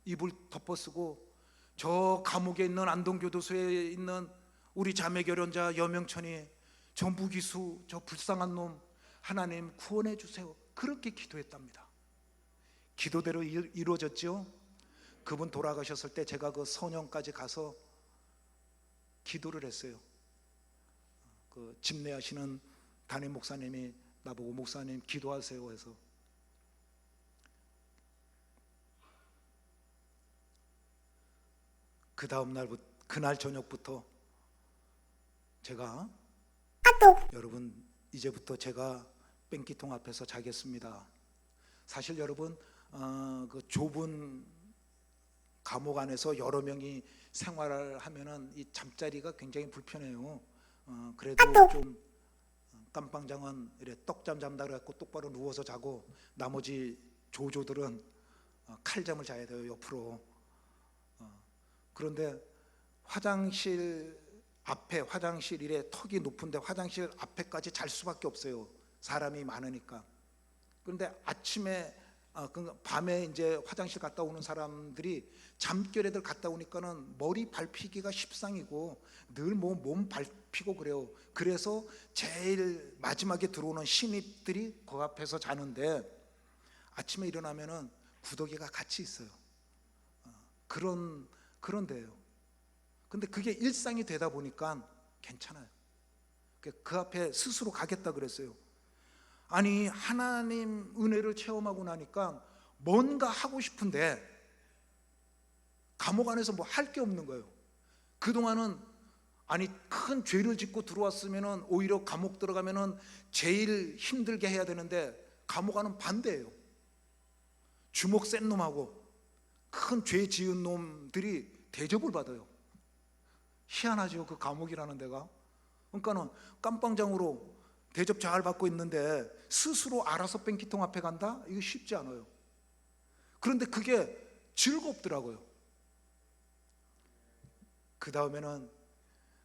이불 덮어쓰고 저 감옥에 있는 안동교도소에 있는 우리 자매결연자 여명천이 저 무기수, 저 불쌍한 놈 하나님 구원해 주세요, 그렇게 기도했답니다. 기도대로 이루어졌죠. 그분 돌아가셨을 때 제가 그 선영까지 가서 기도를 했어요. 그 집례하시는 담임 목사님이 나보고 목사님 기도하세요 해서 그 다음 날부터, 그날 저녁부터 제가 여러분 이제부터 제가 뺑기통 앞에서 자겠습니다. 사실 여러분 그 좁은 감옥 안에서 여러 명이 생활을 하면은 이 잠자리가 굉장히 불편해요. 그래도 좀 깜빵장은 이래 떡잠 잠다 그래갖고 똑바로 누워서 자고, 나머지 조조들은 칼잠을 자야 돼요, 옆으로. 그런데 화장실 앞에, 화장실 이래 턱이 높은데 화장실 앞에까지 잘 수밖에 없어요, 사람이 많으니까. 그런데 아침에 밤에 이제 화장실 갔다 오는 사람들이 잠결에들 갔다 오니까는 머리 밟히기가 십상이고 늘 몸 밟히고 그래요. 그래서 제일 마지막에 들어오는 신입들이 그 앞에서 자는데 아침에 일어나면은 구더기가 같이 있어요. 그런 데예요. 근데 그게 일상이 되다 보니까 괜찮아요. 그 앞에 스스로 가겠다 그랬어요. 아니, 하나님 은혜를 체험하고 나니까 뭔가 하고 싶은데 감옥 안에서 뭐 할 게 없는 거예요. 그동안은 아니 큰 죄를 짓고 들어왔으면은 오히려 감옥 들어가면은 제일 힘들게 해야 되는데 감옥 가는 반대예요. 주먹 센 놈하고 큰 죄 지은 놈들이 대접을 받아요. 희한하죠, 그 감옥이라는 데가. 그러니까는 깜빵장으로 대접 잘 받고 있는데 스스로 알아서 뺑기통 앞에 간다? 이거 쉽지 않아요. 그런데 그게 즐겁더라고요. 그 다음에는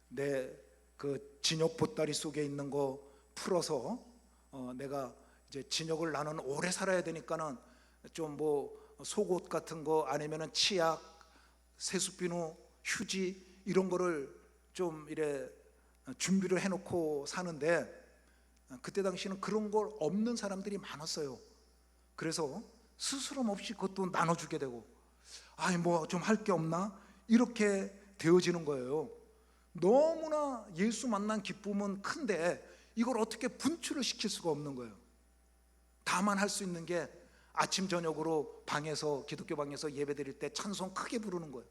내 그 진역 보따리 속에 있는 거 풀어서 내가 이제 진역을 나는 오래 살아야 되니까는 좀 뭐 속옷 같은 거 아니면은 치약, 세수비누, 휴지 이런 거를 좀 이래 준비를 해놓고 사는데 그때 당시에는 그런 걸 없는 사람들이 많았어요. 그래서 스스럼 없이 그것도 나눠주게 되고, 아이 뭐 좀 할 게 없나 이렇게 되어지는 거예요. 너무나 예수 만난 기쁨은 큰데 이걸 어떻게 분출을 시킬 수가 없는 거예요. 다만 할 수 있는 게 아침 저녁으로 방에서, 기독교 방에서 예배 드릴 때 찬송 크게 부르는 거예요.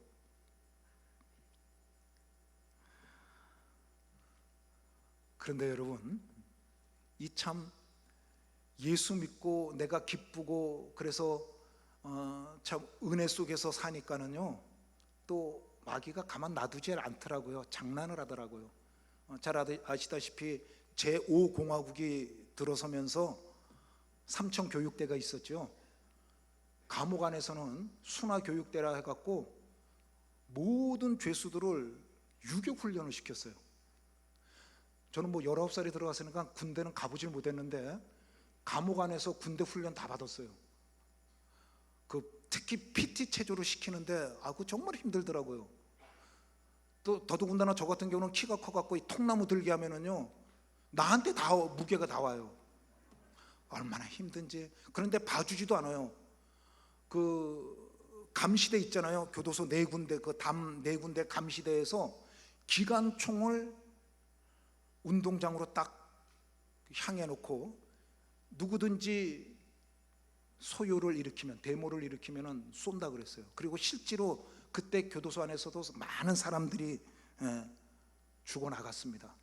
그런데 여러분, 이 참 예수 믿고 내가 기쁘고 그래서 참 은혜 속에서 사니까는요, 또 마귀가 가만 놔두지 않더라고요. 장난을 하더라고요. 잘 아시다시피 제5공화국이 들어서면서 삼청교육대가 있었죠. 감옥 안에서는 순화교육대라 해갖고 모든 죄수들을 유격훈련을 시켰어요. 저는 뭐 19살에 들어갔으니까 군대는 가보질 못했는데 감옥 안에서 군대 훈련 다 받았어요. 특히 PT 체조를 시키는데 그거 정말 힘들더라고요. 또 더더군다나 저 같은 경우는 키가 커갖고 이 통나무 들게 하면은요, 나한테 다 무게가 다 와요. 얼마나 힘든지. 그런데 봐주지도 않아요. 그 감시대 있잖아요. 교도소 4군데, 그 담 4군데 감시대에서 기관총을 운동장으로 딱 향해 놓고 누구든지 소요를 일으키면, 데모를 일으키면 쏜다 그랬어요. 그리고 실제로 그때 교도소 안에서도 많은 사람들이 죽어나갔습니다.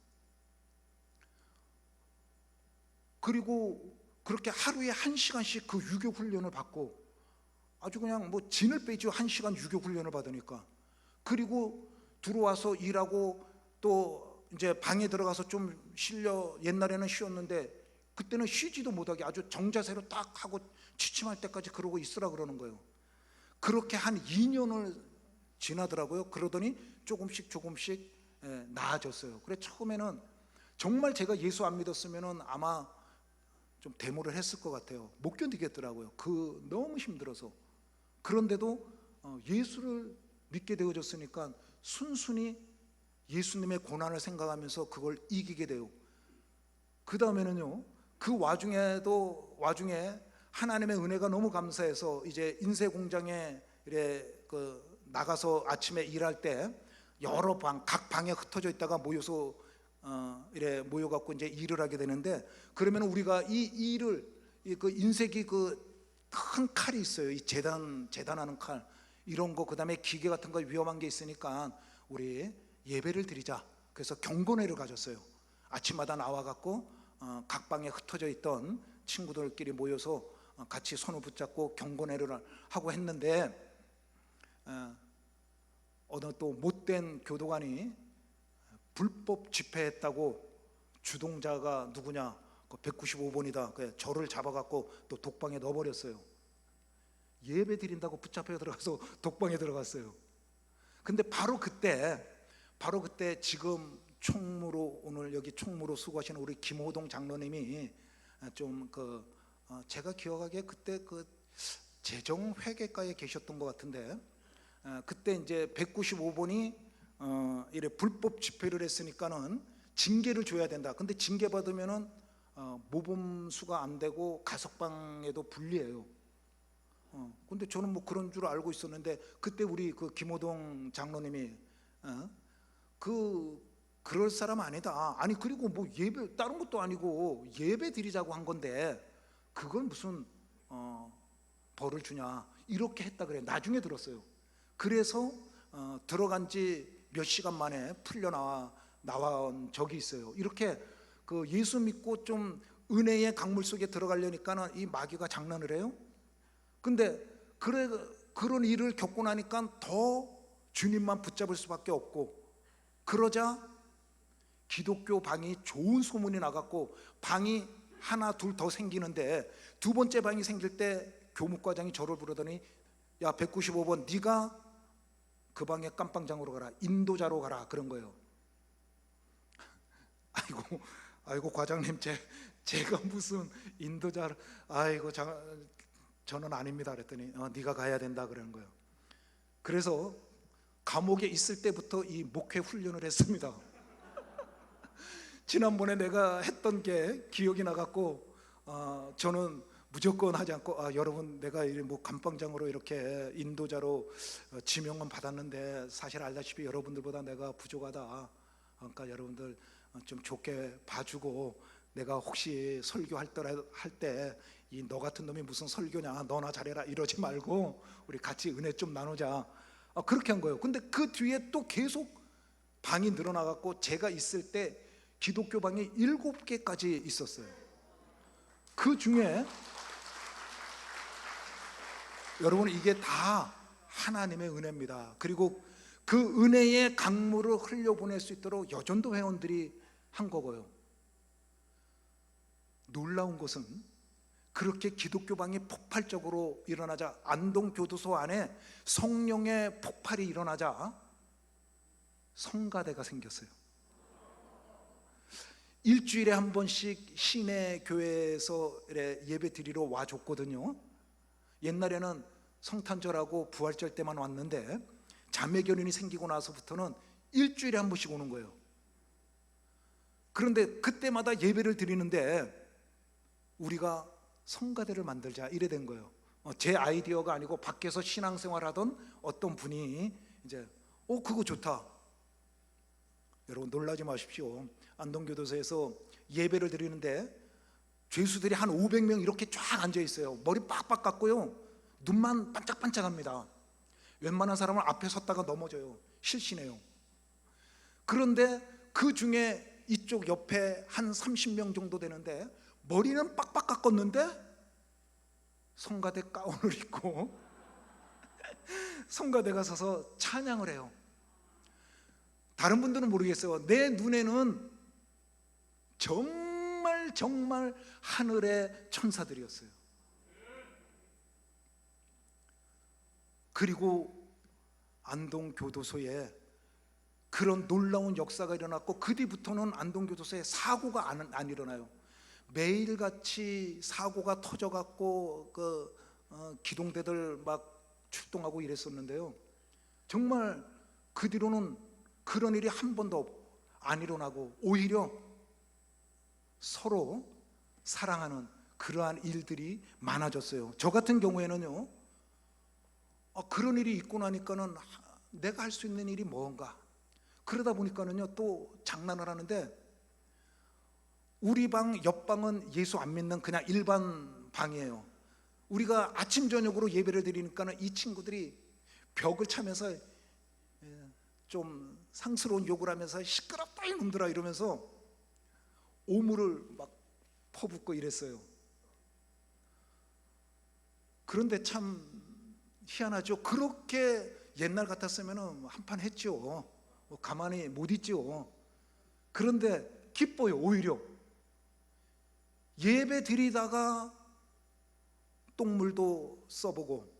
그리고 그렇게 하루에 1시간씩 그 유교 훈련을 받고 아주 그냥 뭐 진을 빼죠. 1시간 유교 훈련을 받으니까. 그리고 들어와서 일하고 또 이제 방에 들어가서 좀 옛날에는 쉬었는데 그때는 쉬지도 못하게 아주 정자세로 딱 하고 취침할 때까지 그러고 있으라 그러는 거예요. 그렇게 한 2년을 지나더라고요. 그러더니 조금씩 나아졌어요. 그래 처음에는 정말 제가 예수 안 믿었으면은 아마 좀 데모를 했을 것 같아요. 못 견디겠더라고요. 너무 힘들어서. 그런데도 예수를 믿게 되어졌으니까 순순히 예수님의 고난을 생각하면서 그걸 이기게 돼요. 그 다음에는요, 그 와중에 하나님의 은혜가 너무 감사해서 이제 인쇄공장에 나가서 아침에 일할 때 여러 각 방에 흩어져 있다가 모여서 모여갖고 이제 일을 하게 되는데, 그러면 우리가 이 일을 그 인쇄기 큰 칼이 있어요. 이 재단하는 칼 이런 거, 그다음에 기계 같은 거 위험한 게 있으니까 우리 예배를 드리자. 그래서 경건회를 가졌어요. 아침마다 나와갖고 각 방에 흩어져 있던 친구들끼리 모여서 같이 손을 붙잡고 경건회를 하고 했는데, 어느 또 못된 교도관이 불법 집회했다고 주동자가 누구냐, 195번이다. 저를 잡아갖고 또 독방에 넣어버렸어요. 예배 드린다고 붙잡혀 들어가서 독방에 들어갔어요. 근데 바로 그때 지금 총무로, 오늘 여기 총무로 수고하시는 우리 김호동 장로님이 좀 제가 기억하기에 그때 재정회계과에 계셨던 것 같은데, 그때 이제 195번이 이래 불법 집회를 했으니까는 징계를 줘야 된다. 근데 징계 받으면은 모범수가 안 되고 가석방에도 불리해요. 근데 저는 뭐 그런 줄 알고 있었는데, 그때 우리 김호동 장로님이 그럴 사람 아니다. 아니 그리고 뭐 예배 다른 것도 아니고 예배 드리자고 한 건데 그걸 무슨 벌을 주냐 이렇게 했다 그래. 나중에 들었어요. 그래서 들어간 지 몇 시간 만에 풀려 나온 적이 있어요. 이렇게 그 예수 믿고 좀 은혜의 강물 속에 들어가려니까는 이 마귀가 장난을 해요. 근데 그런 일을 겪고 나니까 더 주님만 붙잡을 수밖에 없고, 그러자 기독교 방이 좋은 소문이 나갔고 방이 하나 둘 더 생기는데, 두 번째 방이 생길 때 교목과장이 저를 부르더니 야 195번 네가 그 방에 깜빵장으로 가라, 인도자로 가라, 그런 거예요. 아이고 과장님, 제가 무슨 인도자, 저는 아닙니다 그랬더니 네가 가야 된다 그러는 거예요. 그래서 감옥에 있을 때부터 이 목회 훈련을 했습니다. 지난번에 내가 했던 게 기억이 나갖고 저는 무조건 하지 않고 여러분 내가 뭐 감방장으로 이렇게 인도자로 지명은 받았는데 사실 알다시피 여러분들보다 내가 부족하다. 그러니까 여러분들 좀 좋게 봐주고, 내가 혹시 설교할 때 이 너 같은 놈이 무슨 설교냐, 너나 잘해라 이러지 말고 우리 같이 은혜 좀 나누자. 그렇게 한 거예요. 근데 그 뒤에 또 계속 방이 늘어나갖고 제가 있을 때 기독교 방이 7개까지 있었어요. 그 중에 여러분 이게 다 하나님의 은혜입니다. 그리고 그 은혜의 강물을 흘려보낼 수 있도록 여전도 회원들이 한 거고요. 놀라운 것은 그렇게 기독교 방이 폭발적으로 일어나자, 안동교도소 안에 성령의 폭발이 일어나자 성가대가 생겼어요. 일주일에 한 번씩 시내 교회에서 예배 드리러 와줬거든요. 옛날에는 성탄절하고 부활절 때만 왔는데 자매결연이 생기고 나서부터는 일주일에 한 번씩 오는 거예요. 그런데 그때마다 예배를 드리는데 우리가 성가대를 만들자 이래 된 거예요. 제 아이디어가 아니고 밖에서 신앙생활하던 어떤 분이 이제 그거 좋다. 여러분 놀라지 마십시오. 안동교도소에서 예배를 드리는데 죄수들이 한 500명 이렇게 쫙 앉아 있어요. 머리 빡빡 깎고요, 눈만 반짝반짝합니다. 웬만한 사람은 앞에 섰다가 넘어져요. 실신해요. 그런데 그 중에 이쪽 옆에 한 30명 정도 되는데 머리는 빡빡 깎았는데 성가대 가운을 입고 성가대가 서서 찬양을 해요. 다른 분들은 모르겠어요. 내 눈에는 정말 하늘의 천사들이었어요. 그리고 안동교도소에 그런 놀라운 역사가 일어났고, 그 뒤부터는 안동교도소에 사고가 안 일어나요. 매일같이 사고가 터져갖고 기동대들 막 출동하고 이랬었는데요. 정말 그 뒤로는 그런 일이 한 번도 안 일어나고 오히려 서로 사랑하는 그러한 일들이 많아졌어요. 저 같은 경우에는요, 그런 일이 있고 나니까는 내가 할 수 있는 일이 뭔가, 그러다 보니까는요 또 장난을 하는데, 우리 방 옆방은 예수 안 믿는 그냥 일반 방이에요. 우리가 아침 저녁으로 예배를 드리니까는 이 친구들이 벽을 차면서 좀 상스러운 욕을 하면서 시끄럽다 이놈들아 이러면서 오물을 막 퍼붓고 이랬어요. 그런데 참 희한하죠. 그렇게 옛날 같았으면 한판 했죠. 가만히 못 있죠. 그런데 기뻐요. 오히려 예배 드리다가 똥물도 써보고,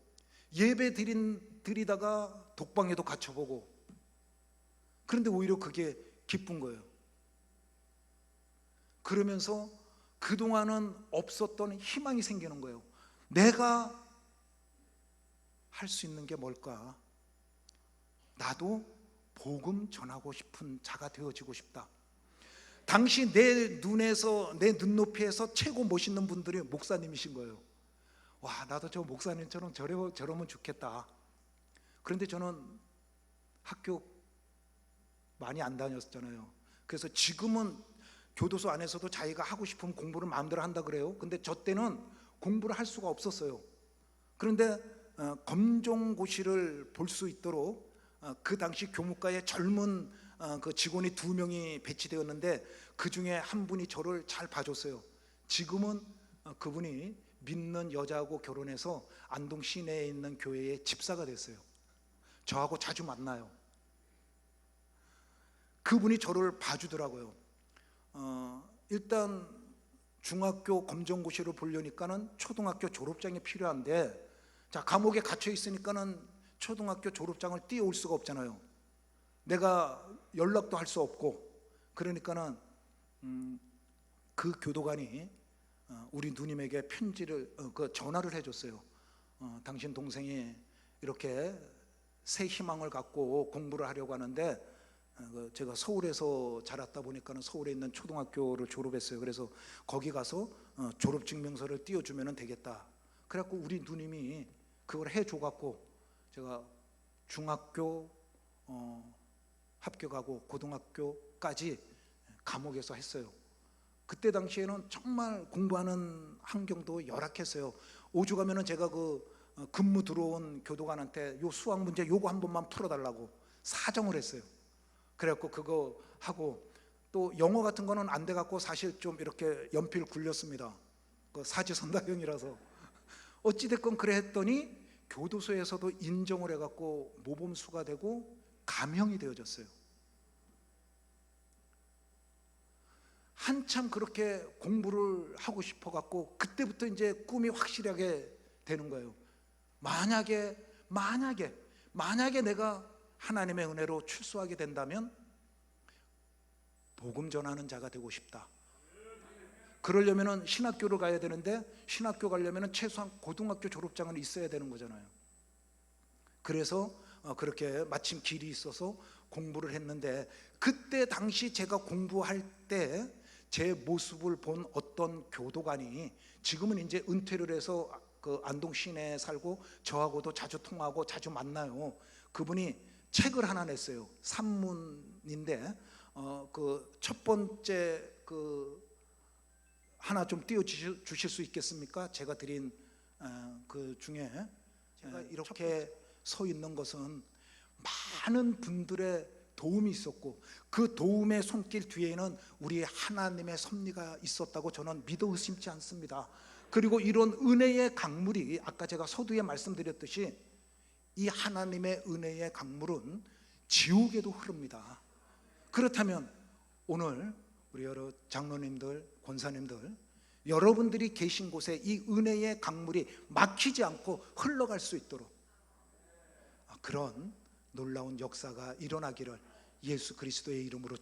예배 드리다가 독방에도 갇혀보고, 그런데 오히려 그게 기쁜 거예요. 그러면서 그동안은 없었던 희망이 생기는 거예요. 내가 할 수 있는 게 뭘까? 나도 복음 전하고 싶은 자가 되어지고 싶다. 당시 내 눈에서, 내 눈높이에서 최고 멋있는 분들이 목사님이신 거예요. 와, 나도 저 목사님처럼 저러면 좋겠다. 그런데 저는 학교 많이 안 다녔잖아요. 그래서 지금은 교도소 안에서도 자기가 하고 싶은 공부를 마음대로 한다 그래요. 근데 저 때는 공부를 할 수가 없었어요. 그런데 검정고시를 볼 수 있도록 그 당시 교무과에 젊은 그 직원이 2명이 배치되었는데 그 중에 한 분이 저를 잘 봐줬어요. 지금은 그분이 믿는 여자하고 결혼해서 안동 시내에 있는 교회의 집사가 됐어요. 저하고 자주 만나요. 그분이 저를 봐주더라고요. 일단 중학교 검정고시를 보려니까는 초등학교 졸업장이 필요한데, 자, 감옥에 갇혀 있으니까는 초등학교 졸업장을 띄워올 수가 없잖아요. 내가 연락도 할 수 없고, 그러니까는 그 교도관이 우리 누님에게 편지를 전화를 해줬어요. 당신 동생이 이렇게 새 희망을 갖고 공부를 하려고 하는데, 제가 서울에서 자랐다 보니까는 서울에 있는 초등학교를 졸업했어요. 그래서 거기 가서 졸업증명서를 띄워주면 되겠다. 그래갖고 우리 누님이 그걸 해줘갖고 제가 중학교 합격하고 고등학교까지 감옥에서 했어요. 그때 당시에는 정말 공부하는 환경도 열악했어요. 오죽하면은 제가 그 근무 들어온 교도관한테 요 수학 문제 요거 한 번만 풀어달라고 사정을 했어요. 그래갖고 그거 하고, 또 영어 같은 거는 안 돼갖고 사실 좀 이렇게 연필 굴렸습니다. 그 사지선다형이라서. 어찌됐건 그래 했더니 교도소에서도 인정을 해갖고 모범수가 되고 감형이 되어졌어요. 한참 그렇게 공부를 하고 싶어갖고 그때부터 이제 꿈이 확실하게 되는 거예요. 만약에 내가 하나님의 은혜로 출소하게 된다면 복음 전하는 자가 되고 싶다. 그러려면은 신학교를 가야 되는데, 신학교 가려면은 최소한 고등학교 졸업장은 있어야 되는 거잖아요. 그래서 그렇게 마침 길이 있어서 공부를 했는데, 그때 당시 제가 공부할 때 제 모습을 본 어떤 교도관이, 지금은 이제 은퇴를 해서 그 안동 시내에 살고 저하고도 자주 통화하고 자주 만나요. 그분이 책을 하나 냈어요. 산문인데 그 첫 번째 그 하나 좀 띄워 주실 수 있겠습니까? 제가 드린 그 중에 제가 이렇게 서 있는 것은 많은 분들의 도움이 있었고, 그 도움의 손길 뒤에는 우리 하나님의 섭리가 있었다고 저는 믿어 의심치 않습니다. 그리고 이런 은혜의 강물이, 아까 제가 서두에 말씀드렸듯이 이 하나님의 은혜의 강물은 지옥에도 흐릅니다. 그렇다면 오늘 우리 여러 장로님들, 권사님들, 여러분들이 계신 곳에 이 은혜의 강물이 막히지 않고 흘러갈 수 있도록 그런 놀라운 역사가 일어나기를 예수 그리스도의 이름으로